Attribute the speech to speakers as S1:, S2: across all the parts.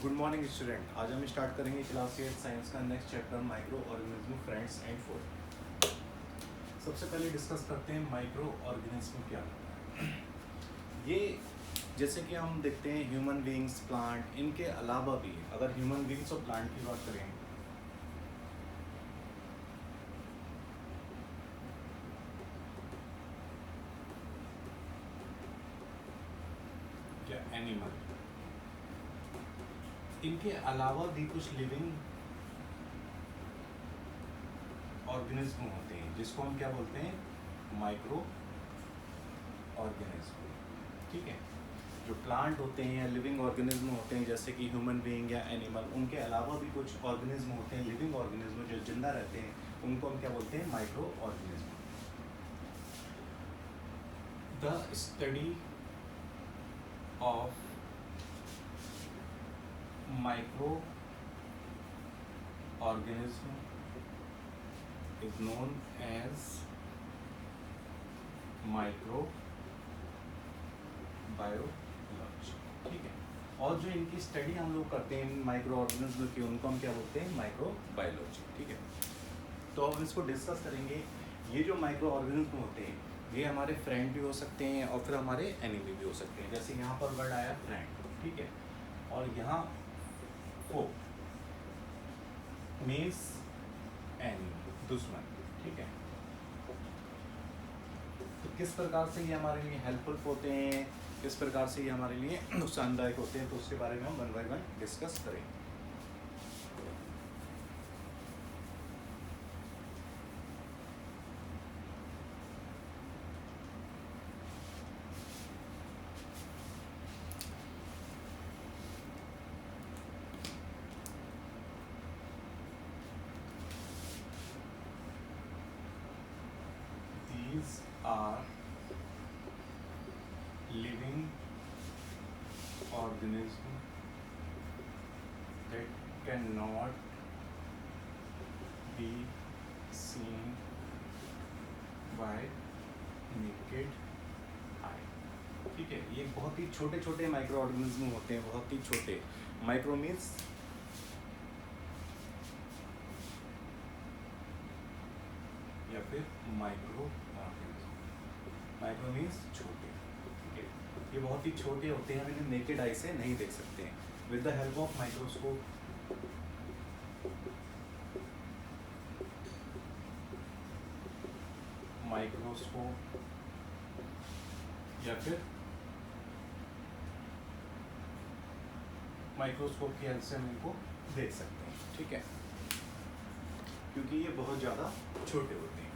S1: Good morning student. आज हम start करेंगे क्लास 8 साइंस का next chapter micro organism friends and food. सबसे पहले डिस्कस करते हैं माइक्रो ऑर्गेनिज्म क्या होता है। ये जैसे कि हम देखते हैं ह्यूमन बीइंग्स, प्लांट, इनके अलावा भी अगर ह्यूमन बीइंग्स और प्लांट की बात करें या एनिमल, इनके अलावा भी कुछ लिविंग ऑर्गेनिज्म होते हैं जिसको हम क्या बोलते हैं, माइक्रो ऑर्गेनिज्म। ठीक है, जो प्लांट होते हैं या लिविंग ऑर्गेनिज्म होते हैं जैसे कि ह्यूमन बीइंग या एनिमल, उनके अलावा भी कुछ ऑर्गेनिज्म होते हैं, लिविंग ऑर्गेनिज्म जो जिंदा रहते हैं, उनको हम क्या बोलते हैं, micro organism. The study of micro organism is known as microbiology. ठीक है, और जो इनकी स्टडी हम लोग करते हैं इन माइक्रो ऑर्गेनिज्म की, उनको हम क्या बोलते हैं, माइक्रोबायोलॉजी। ठीक है, तो हम इसको डिस्कस करेंगे। ये जो माइक्रो ऑर्गेनिज्म होते हैं ये हमारे फ्रेंड भी हो सकते हैं और फिर हमारे एनिमी भी हो सकते हैं। जैसे यहाँ पर वर्ड आया फ्रेंड, ठीक है, और यहाँ फो मीन्स एनिमी, दुश्मन। ठीक है, तो किस प्रकार से ये हमारे लिए हेल्पफुल होते हैं, किस प्रकार से ये हमारे लिए नुकसानदायक होते हैं, तो उसके बारे में हम वन बाय वन डिस्कस करेंगे। These are living organisms that cannot be seen by naked eye। ठीक है, ये बहुत ही छोटे छोटे माइक्रो ऑर्गेनिज्म होते हैं, बहुत ही छोटे। माइक्रो मीन्स या फिर माइक्रो ऑर्गेनिज्म, माइक्रो मीन्स छोटे। ठीक है, ये बहुत ही छोटे होते हैं, हम इन्हें नेकेड आई से नहीं देख सकते हैं। With the help of microscope या फिर माइक्रोस्कोप की हेल्प से हम इनको देख सकते हैं। ठीक है, क्योंकि ये बहुत ज़्यादा छोटे होते हैं।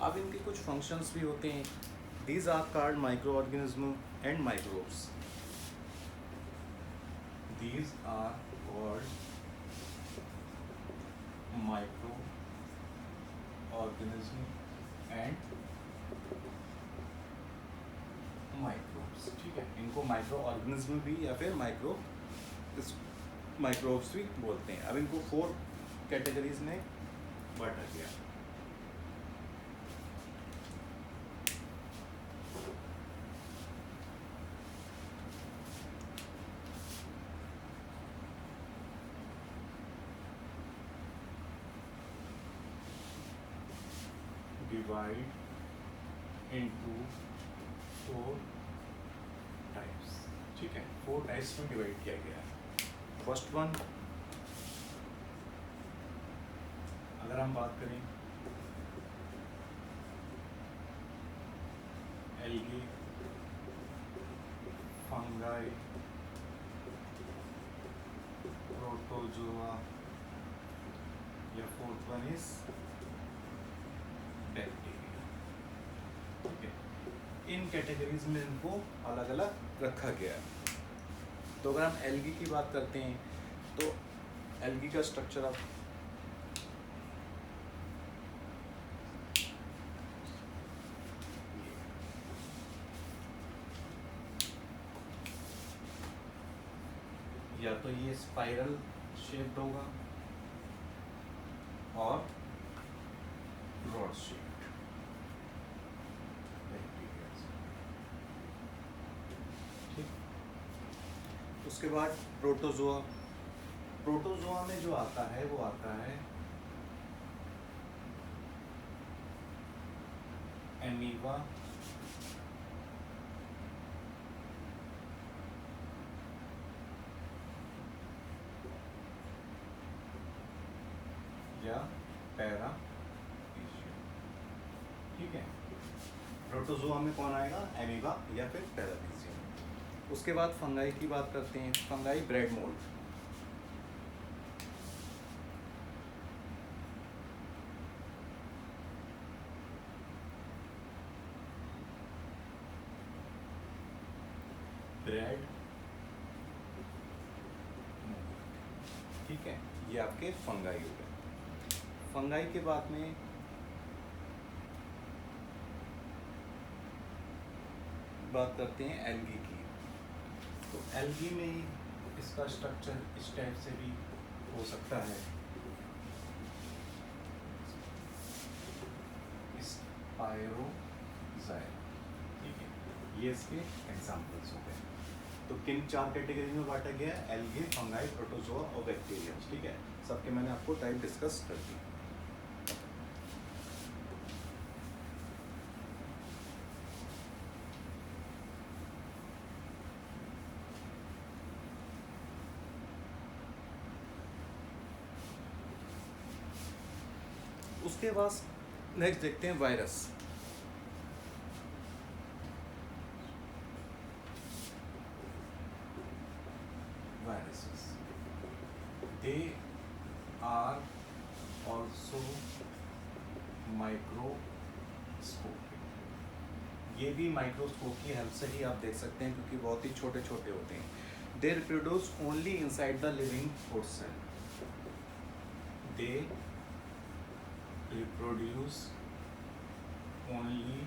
S1: अब इनके कुछ फंक्शंस भी होते हैं। These are called microorganism and microbes. These are called microorganism and microbes. ठीक है, इनको माइक्रो ऑर्गेनिज्म भी या फिर माइक्रोब्स भी बोलते हैं। अब इनको 4 कैटेगरीज में बांटा गया। Divide into 4 types. ठीक है, 4 टाइप्स में डिवाइड किया गया है। फर्स्ट वन, अगर हम बात करें एल्गी, फंगाई, प्रोटोजोआ, या फोर्थ वन इज बैक्टीरिया। ठीक है, इन कैटेगरीज में इनको अलग अलग रखा गया है। तो अगर हम एल्गी की बात करते हैं तो एल्गी का स्ट्रक्चर आप या तो ये स्पाइरल शेप्ड होगा और रॉड शेप्ड। उसके बाद प्रोटोजोआ। प्रोटोजोआ में जो आता है वो आता है एमीबा, या पैरापीजियम। ठीक है, प्रोटोजोआ में कौन आएगा, एमीबा या फिर पैरापीजियम। उसके बाद फंगाई की बात करते हैं। Fungi bread mould. ब्रेड, ठीक है, ये आपके फंगाई हो गए। फंगाई के बाद में बात करते हैं एल्गी की। तो एल्गी में इसका स्ट्रक्चर इस टाइप से भी हो सकता है, स्पायरोजाइला। ठीक है, ये इसके एग्जाम्पल्स हो गए। तो किन 4 कैटेगरी में बांटा गया है, एल्गी, फंगाई, प्रोटोजोआ और बैक्टीरिया। ठीक है, सबके मैंने आपको टाइप डिस्कस कर दी। उसके बाद नेक्स्ट देखते हैं virus. Viruses, they are also microscopic। ये भी माइक्रोस्कोप की हेल्प से ही आप देख सकते हैं, क्योंकि बहुत ही छोटे छोटे होते हैं। They reproduce only inside the living host cell। They reproduce only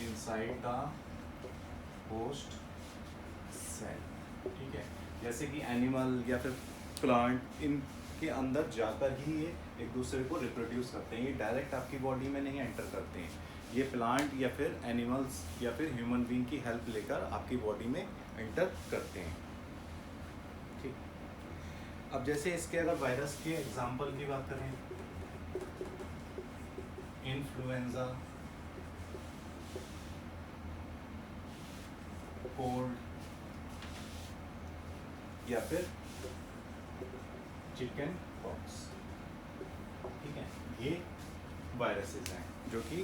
S1: inside the host cell. ठीक है, जैसे कि एनिमल या फिर प्लांट, इनके अंदर जाकर ही ये एक दूसरे को रिप्रोड्यूस करते हैं। ये डायरेक्ट आपकी बॉडी में नहीं एंटर करते हैं, ये प्लांट या फिर एनिमल्स या फिर ह्यूमन बीइंग की हेल्प लेकर आपकी बॉडी में एंटर करते हैं। ठीक, अब जैसे इसके अगर वायरस के एग्जाम्पल की बात करें, इन्फ्लुएंजा, कोल्ड या फिर चिकन पॉक्स। ठीक है, ये वायरसेस हैं जो कि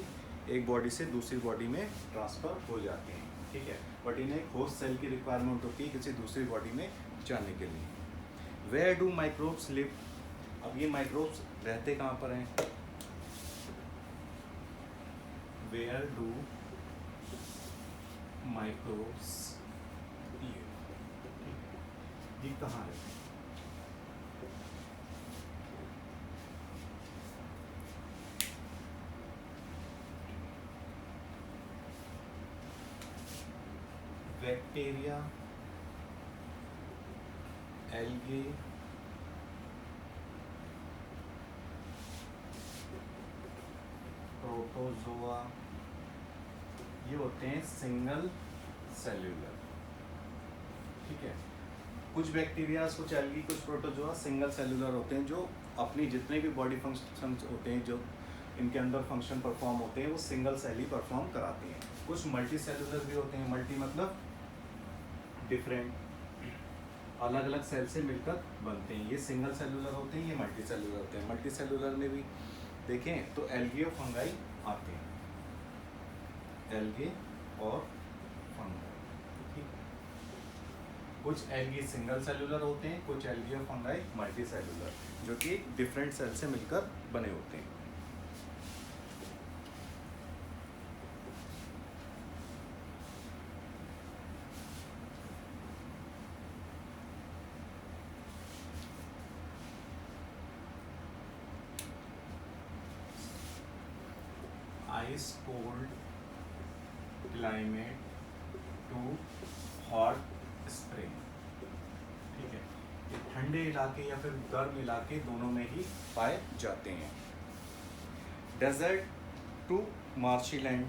S1: एक बॉडी से दूसरी बॉडी में ट्रांसफर हो जाते हैं। ठीक है, बट इन्हें एक होस्ट सेल की रिक्वायरमेंट होती है किसी दूसरी बॉडी में जाने के लिए। Where do microbes live. अब ये माइक्रोब्स रहते कहाँ पर हैं, वेयर डू माइक्रोब्स लिव, ये कहाँ रहते हैं। बैक्टीरिया, एल्गे, प्रोटोजोआ, ये होते हैं सिंगल सेल्यूलर। ठीक है, कुछ बैक्टीरिया, कुछ एल्गी, कुछ प्रोटोजोआ सिंगल सेल्यूलर होते हैं, जो अपनी जितने भी बॉडी फंक्शन होते हैं, जो इनके अंदर फंक्शन परफॉर्म होते हैं, वो सिंगल सेल ही परफॉर्म कराते हैं। कुछ मल्टी सेल्यूलर भी होते हैं। मल्टी मतलब डिफरेंट, अलग अलग सेल से मिलकर बनते हैं। ये सिंगल सेल्यूलर होते हैं, ये मल्टी सेल्यूलर होते हैं। मल्टी सेल्यूलर में भी देखें तो एल्गे और फंगाई आते हैं, एल्गे और फंगाई। ठीक, कुछ एल्गी सिंगल सेल्यूलर होते हैं, कुछ एल्गी और फंगाई मल्टी सेल्यूलर, जो कि डिफरेंट सेल से मिलकर बने होते हैं। Ice cold climate to hot spring. ठीक है, ये ठंडे इलाके या फिर गर्म इलाके दोनों में ही पाए जाते हैं। Desert to marshy land.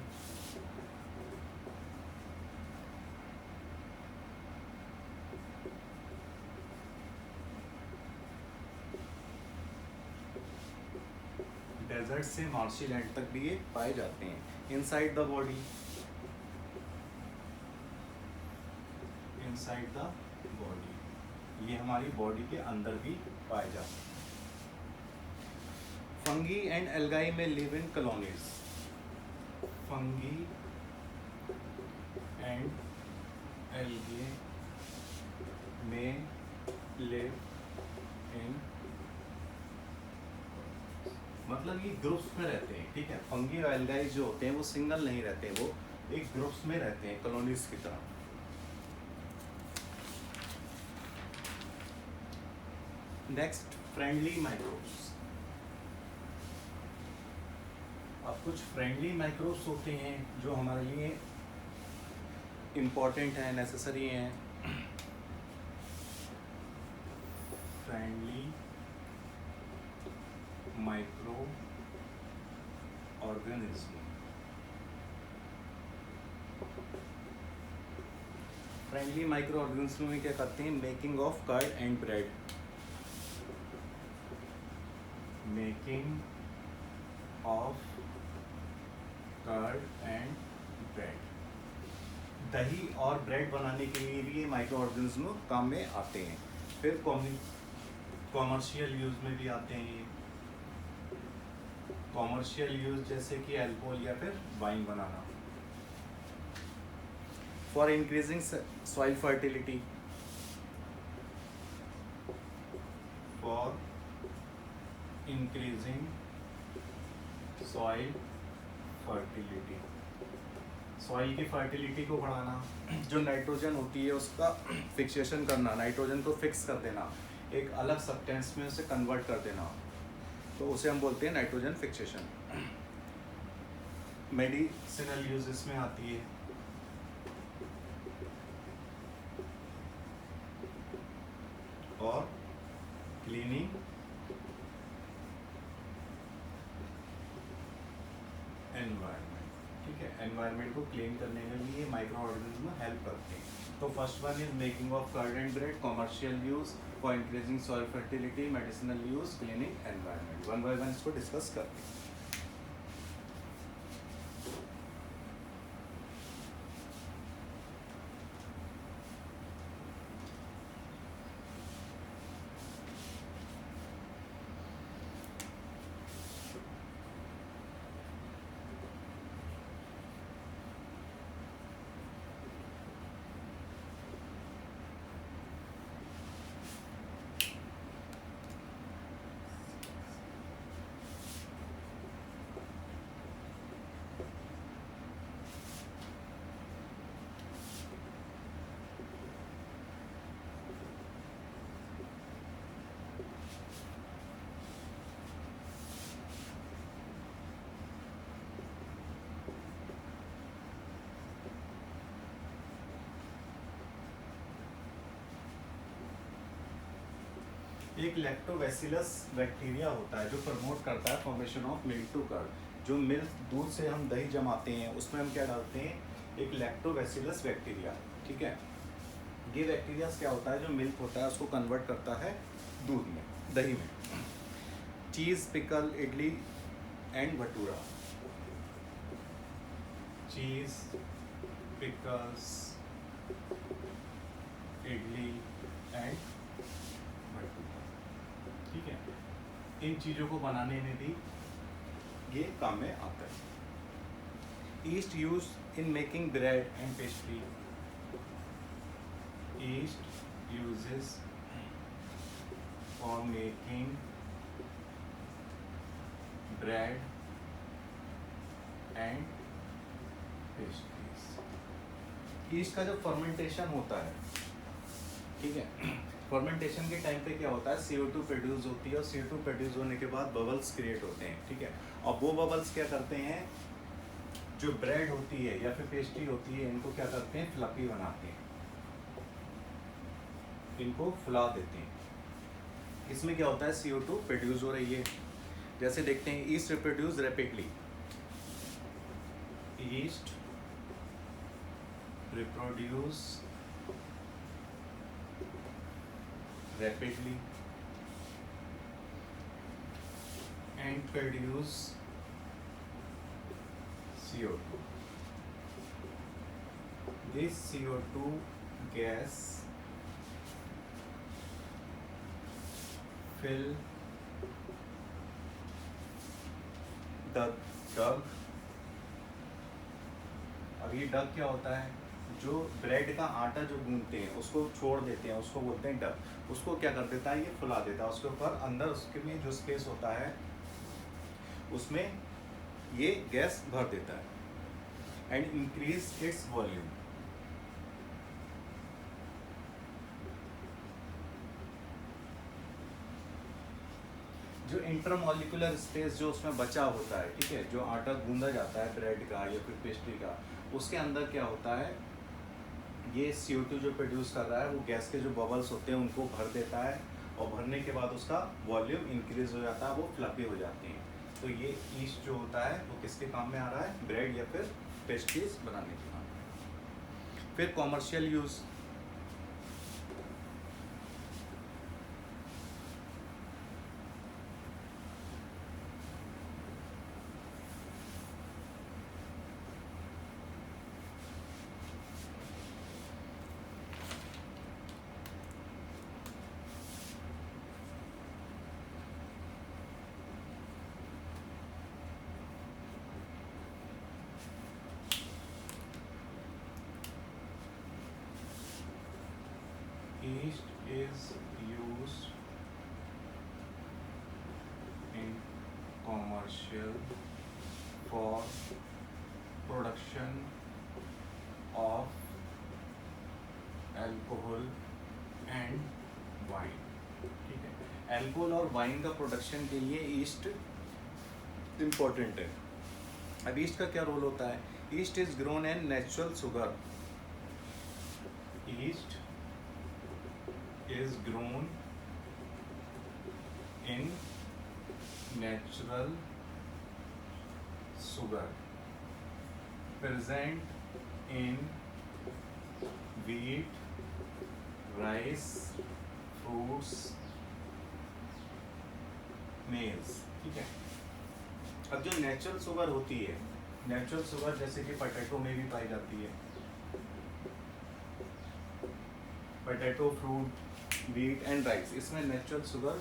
S1: Desert से मार्शी लैंड तक भी ये पाए जाते हैं। Inside the body, inside the body, ये हमारी बॉडी के अंदर भी पाए जाते हैं। फंगी एंड एल्गाई में live in colonies, fungi and algae में लिव इन, मतलब ये ग्रुप्स में रहते हैं, ठीक है। फंगी और एल्गाई जो होते हैं वो सिंगल नहीं रहते, वो एक ग्रुप्स में रहते हैं, कॉलोनीज की तरह। Next, friendly microbes. अब कुछ फ्रेंडली माइक्रोब्स होते हैं जो हमारे लिए इम्पोर्टेंट हैं, नेसेसरी हैं। Friendly microorganism, friendly microorganism में क्या करते हैं, making of curd and bread, making of curd and bread, दही और ब्रेड बनाने के लिए भी ये माइक्रो ऑर्गेनिज्म काम में आते हैं। फिर कॉमर्शियल यूज में भी आते हैं ये, कॉमर्शियल यूज जैसे कि अल्कोहल या फिर wine banana. For increasing soil fertility, for increasing soil fertility, soil की फर्टिलिटी को बढ़ाना, जो नाइट्रोजन होती है उसका फिक्सेशन करना, नाइट्रोजन को फिक्स कर देना, एक अलग सब्सटेंस में उसे कन्वर्ट कर देना, तो उसे हम बोलते हैं नाइट्रोजन फिक्सेशन। मेडिसिनल यूज इसमें आती है, और क्लीनिंग एनवायरनमेंट, ठीक है। एनवायरनमेंट को क्लीन करने में भी ये माइक्रो ऑर्गेनिज्म हेल्प करते हैं। तो first one is making of curd and bread, commercial use, for increasing soil fertility, medicinal use, cleaning environment. One by one इसको डिस्कस करते हैं। एक लैक्टोबैसिलस बैक्टीरिया होता है जो प्रमोट करता है formation of milk to curd. जो मिल्क, दूध से हम दही जमाते हैं उसमें हम क्या डालते हैं, एक लैक्टोबैसिलस बैक्टीरिया, ठीक है। ये बैक्टीरिया क्या होता है, जो मिल्क होता है उसको कन्वर्ट करता है दूध में, दही में। Cheese, pickle, idli and bhatura, cheese, pickles, idli and bhatura, ठीक है। इन चीज़ों को बनाने में भी ये काम में आता है। East use in making bread and pastry, east uses for making bread and pastries. East का जब फर्मेंटेशन होता है, ठीक है, फर्मेंटेशन के टाइम पे क्या होता है, CO2 प्रोड्यूस होती है और CO2 प्रोड्यूस होने के बाद बबल्स क्रिएट होते हैं, ठीक है। और वो बबल्स क्या करते हैं, जो ब्रेड होती है या फिर पेस्ट्री होती है, इनको क्या करते हैं, फ्लफी बनाते हैं, इनको फुला देते हैं। इसमें क्या होता है, CO2 प्रोड्यूस हो रही है। जैसे देखते हैं, east reproduce rapidly, east reproduce rapidly and produce CO2. This CO2 gas fill the duct. अब ये डग क्या होता है? जो ब्रेड का आटा जो गूंथते हैं उसको छोड़ देते हैं, उसको बोलते हैं डग। उसको क्या कर देता है? ये फुला देता है। उसके ऊपर अंदर उसके में जो स्पेस होता है उसमें ये गैस भर देता है एंड इंक्रीज इट्स वॉल्यूम। जो इंटरमॉलिक्यूलर स्पेस जो उसमें बचा होता है, ठीक है, जो आटा गूंदा जाता है ब्रेड का या फिर पेस्ट्री का, उसके अंदर क्या होता है? ये CO2 जो प्रोड्यूस कर रहा है वो गैस के जो बबल्स होते हैं उनको भर देता है और भरने के बाद उसका वॉल्यूम इंक्रीज हो जाता है, वो फ्लफी हो जाती हैं। तो ये ईस्ट जो होता है वो किसके काम में आ रहा है? ब्रेड या फिर पेस्ट्रीज बनाने के काम। फिर commercial use. Yeast is used in commercial for production of alcohol and wine। ठीक है, अल्कोहल और वाइन का प्रोडक्शन के लिए ईस्ट इम्पोर्टेंट है। अब ईस्ट का क्या रोल होता है? Yeast is grown in natural sugar. Yeast is grown in natural sugar present in wheat, rice, fruits, maize। ठीक है, अब जो नेचुरल शुगर होती है, नेचुरल शुगर जैसे कि पोटैटो में भी पाई जाती है, potato, fruit, wheat and rice, इसमें नेचुरल शुगर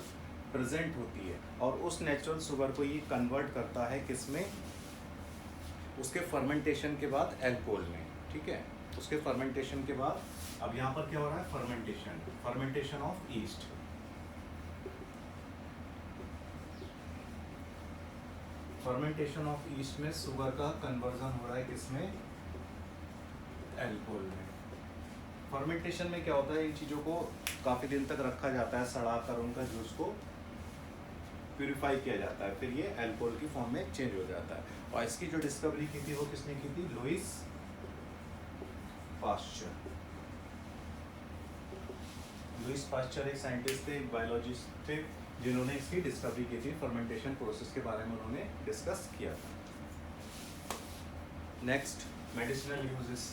S1: प्रेजेंट होती है और उस नेचुरल शुगर को ये कन्वर्ट करता है किसमें? उसके फर्मेंटेशन के बाद अल्कोहल में। ठीक है, उसके फर्मेंटेशन के बाद अब यहाँ पर क्या हो रहा है? Fermentation, fermentation of east. Fermentation of east में शुगर का कन्वर्जन हो रहा है किसमें? अल्कोहल में। फर्मेंटेशन में क्या होता है? इन चीज़ों को काफ़ी दिन तक रखा जाता है, सड़ा कर उनका जूस को प्यूरिफाई किया जाता है, फिर ये अल्कोहल की फॉर्म में चेंज हो जाता है। और इसकी जो डिस्कवरी की थी वो किसने की थी? Louis Pasteur. लुइस पास्चर एक साइंटिस्ट थे, एक बायोलॉजिस्ट थे, जिन्होंने इसकी डिस्कवरी की थी। फर्मेंटेशन प्रोसेस के बारे में उन्होंने डिस्कस किया था। Next, medicinal uses.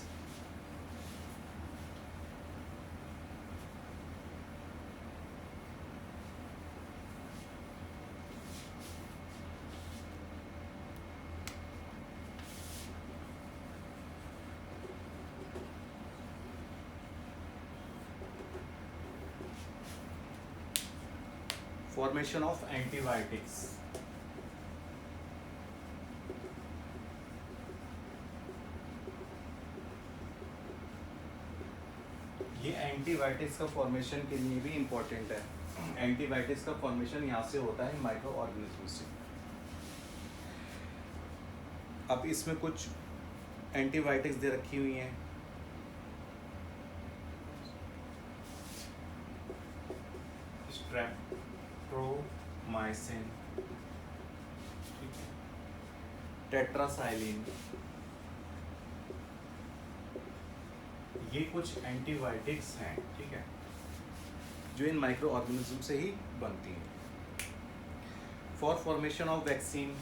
S1: Formation of antibiotics. ये एंटीबायोटिक्स का फॉर्मेशन के लिए भी इम्पोर्टेंट है। एंटीबायोटिक्स का फॉर्मेशन यहाँ से होता है माइक्रो ऑर्गेनिज्म से। अब इसमें कुछ एंटीबायोटिक्स दे रखी हुई हैं। स्ट्रेप्टोमाइसिन, टेट्रासाइलिन, ये कुछ एंटीबायोटिक्स हैं, ठीक है, जो इन माइक्रो ऑर्गेनिज्म से ही बनती हैं। For formation of vaccine,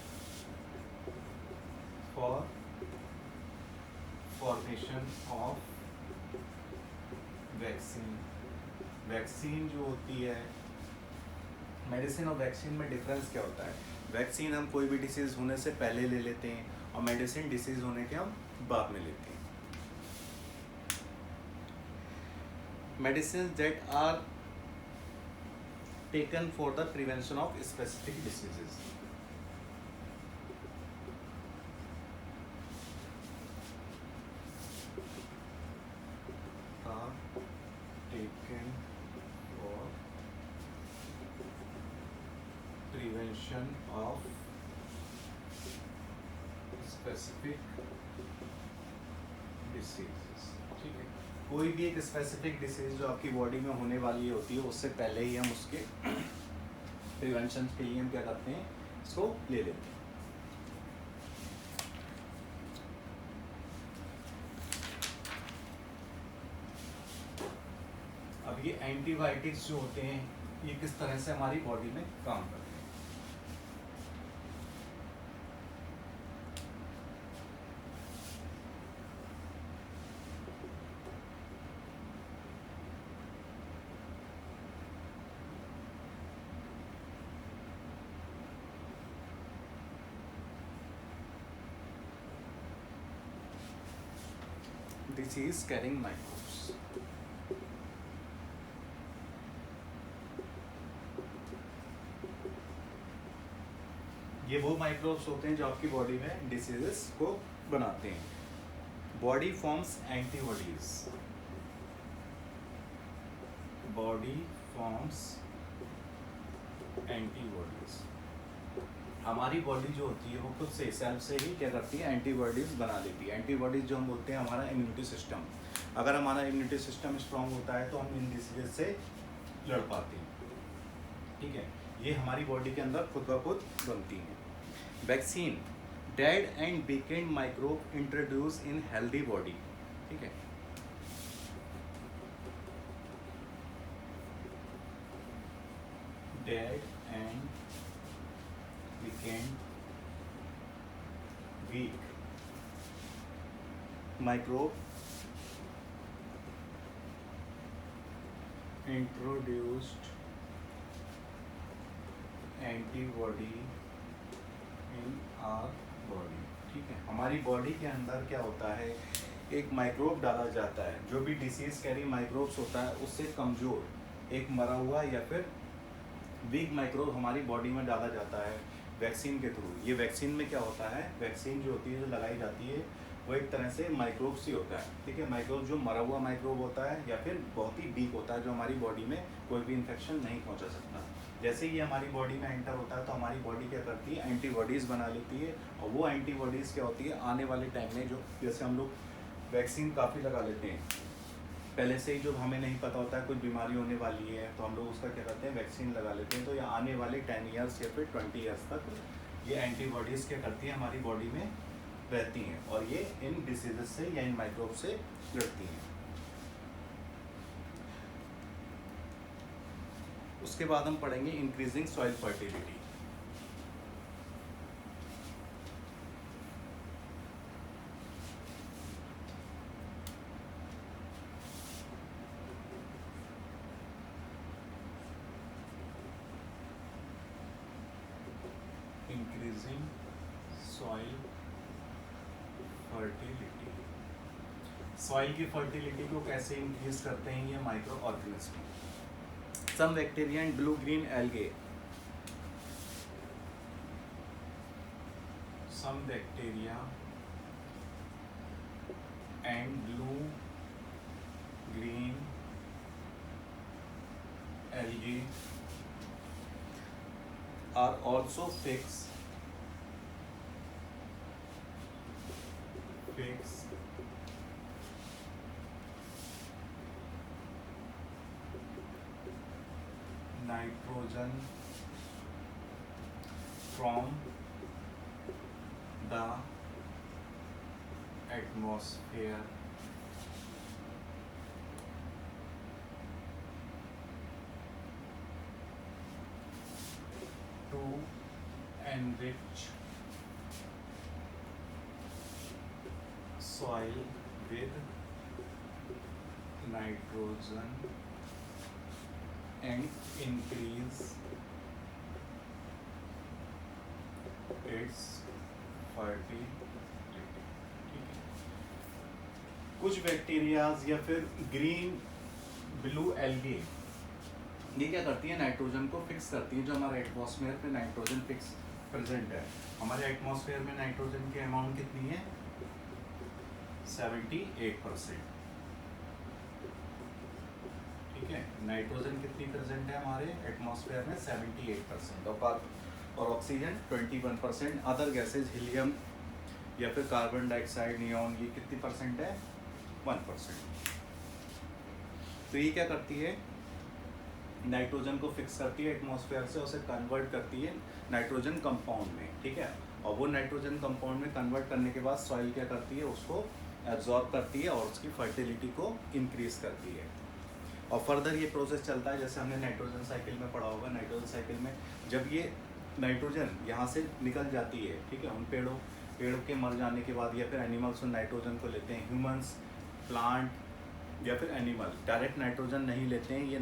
S1: for formation of vaccine, vaccine जो होती है, मेडिसिन और वैक्सीन में डिफरेंस क्या होता है? वैक्सीन हम कोई भी डिसीज़ होने से पहले ले लेते हैं और मेडिसिन डिसीज़ होने के हम बाद में लेते हैं। Medicine that are taken for the prevention of specific diseases. Taken for prevention of specific diseases। ठीक है, कोई भी एक स्पेसिफिक डिसीज जो आपकी बॉडी में होने वाली होती है उससे पहले ही हम उसके प्रिवेंशन के लिए हम क्या करते हैं, इसको ले लेते हैं। अब ये एंटीबायोटिक्स जो होते हैं ये किस तरह से हमारी बॉडी में काम करते हैं। Disease carrying microbes। ये वो माइक्रोब्स होते हैं जो आपकी बॉडी में डिसीजेस को बनाते हैं। Body forms antibodies. Body forms antibodies. हमारी बॉडी जो होती है वो खुद से सेल्फ से ही क्या करती है, एंटीबॉडीज बना लेती है। एंटीबॉडीज जो हम बोलते हैं हमारा इम्यूनिटी सिस्टम। अगर हमारा इम्यूनिटी सिस्टम स्ट्रांग होता है तो हम इन डिसीजेस से लड़ पाते हैं। ठीक है, ये हमारी बॉडी के अंदर खुद ब खुद बनती हैं। Vaccine dead and weakened microbe introduce in healthy body. ठीक है, dead and weakened weak microbe introduced antibody in our body. ठीक है, हमारी बॉडी के अंदर क्या होता है, एक माइक्रोब डाला जाता है। जो भी डिसीज कैरी माइक्रोब्स होता है उससे कमज़ोर एक मरा हुआ या फिर वीक माइक्रोब हमारी बॉडी में डाला जाता है वैक्सीन के थ्रू। ये वैक्सीन में क्या होता है, वैक्सीन जो होती है जो लगाई जाती है वो एक तरह से माइक्रोब्स ही होता है। ठीक है, माइक्रोब जो मरा हुआ माइक्रोब होता है या फिर बहुत ही वीक होता है जो हमारी बॉडी में कोई भी इन्फेक्शन नहीं पहुंचा सकता। जैसे ही हमारी बॉडी में एंटर होता है तो हमारी बॉडी क्या करती है, एंटीबॉडीज़ बना लेती है। और वो एंटीबॉडीज़ क्या होती है, आने वाले टाइम में जो जैसे हम लोग वैक्सीन काफ़ी लगा लेते हैं पहले से ही, जो हमें नहीं पता होता है कुछ बीमारी होने वाली है तो हम लोग उसका क्या करते हैं, वैक्सीन लगा लेते हैं। तो ये आने वाले 10 ईयर्स या फिर 20 ईयर्स तक ये एंटीबॉडीज़ क्या करती हैं, हमारी बॉडी में रहती हैं और ये इन डिसीजेस से या इन माइक्रोब से लड़ती हैं। उसके बाद हम पढ़ेंगे increasing soil fertility. Increasing soil fertility. Soil की फर्टिलिटी को कैसे इंक्रीज करते हैं ये micro organism. Some bacteria and blue-green algae. Some bacteria and blue-green algae are also fix nitrogen from the atmosphere to enrich soil with nitrogen and increase it's fertility, ठीक है। कुछ bacterias या फिर ग्रीन ब्लू एल्गी ये क्या करती है, nitrogen को फिक्स करती है। जो हमारे एटमॉस्फेयर पे नाइट्रोजन फिक्स प्रेजेंट है, हमारे एटमॉस्फेयर में नाइट्रोजन की अमाउंट कितनी है, 78%, ठीक है। नाइट्रोजन कितनी प्रेजेंट है हमारे एटमॉस्फेयर में, 78%, और ऑक्सीजन 21%। अदर गैसेज हीलियम या फिर कार्बन डाइऑक्साइड, नियॉन, ये कितनी परसेंट है, 1%। तो ये क्या करती है, नाइट्रोजन को फिक्स करती है एटमॉस्फेयर से, उसे कन्वर्ट करती है नाइट्रोजन कंपाउंड में, ठीक है। और वो नाइट्रोजन कंपाउंड में कन्वर्ट करने के बाद सॉइल क्या करती है, उसको एब्जॉर्ब करती है और उसकी फर्टिलिटी को इंक्रीज करती है। और फर्दर ये प्रोसेस चलता है, जैसे हमने नाइट्रोजन साइकिल में पढ़ा होगा। नाइट्रोजन साइकिल में जब ये नाइट्रोजन यहाँ से निकल जाती है, ठीक है, उन पेड़ों के मर जाने के बाद, या फिर एनिमल्स उन नाइट्रोजन को लेते हैं, ह्यूमंस, प्लांट या फिर एनिमल डायरेक्ट नाइट्रोजन नहीं लेते हैं। ये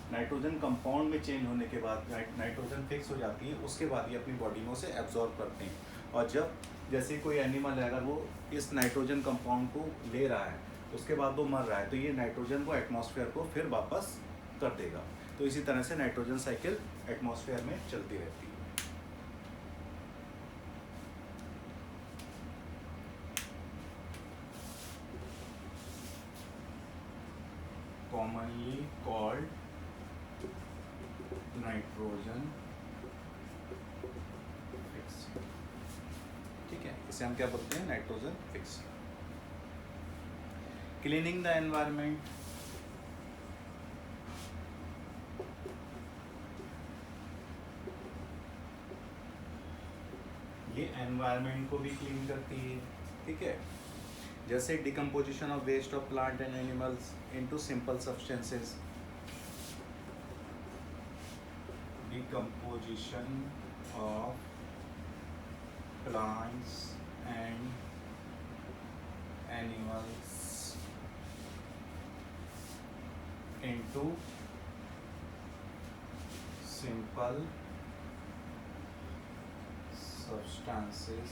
S1: नाइट्रोजन कंपाउंड में चेंज होने के बाद नाइट्रोजन फिक्स हो जाती है, उसके बाद ये अपनी बॉडी में उसे एब्जॉर्ब करते हैं। और जब जैसे कोई एनिमल है, अगर वो इस नाइट्रोजन कंपाउंड को ले रहा है, उसके बाद वो मर रहा है, तो ये नाइट्रोजन को एटमॉस्फेयर को फिर वापस कर देगा। तो इसी तरह से नाइट्रोजन साइकिल एटमॉस्फेयर में चलती रहती है। कॉमनली कॉल्ड नाइट्रोजन फिक्स, ठीक है, इसे हम क्या बोलते हैं, nitrogen fix. Cleaning the environment, ये एनवायरनमेंट को भी क्लीन करती है, ठीक है। जैसे decomposition of waste of plant and animals into simple substances, decomposition of plants and animals into simple substances,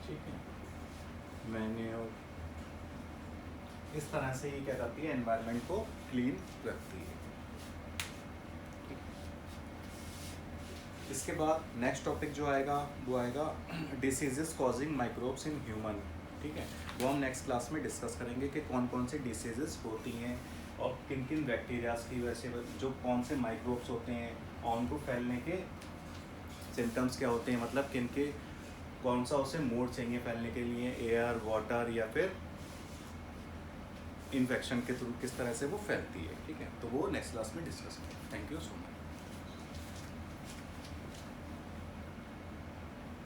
S1: ठीक है, मैन्योर। इस तरह से ये क्या करती है, एनवायरनमेंट को क्लीन रखती है। इसके बाद नेक्स्ट टॉपिक जो आएगा वो आएगा diseases causing microbes in human, ठीक है। वो हम नेक्स्ट क्लास में डिस्कस करेंगे कि कौन कौन सी डिसीजेस होती हैं और किन किन बैक्टीरियाज की वजह से जो कौन से माइक्रोब्स होते हैं और उनको फैलने के सिम्टम्स क्या होते हैं, मतलब किन के कौन सा उसे मोड चाहिए फैलने के लिए, एयर, वाटर या फिर इन्फेक्शन के थ्रू किस तरह से वो फैलती है, ठीक है। तो वो नेक्स्ट क्लास में डिस्कस करेंगे। Thank you so much.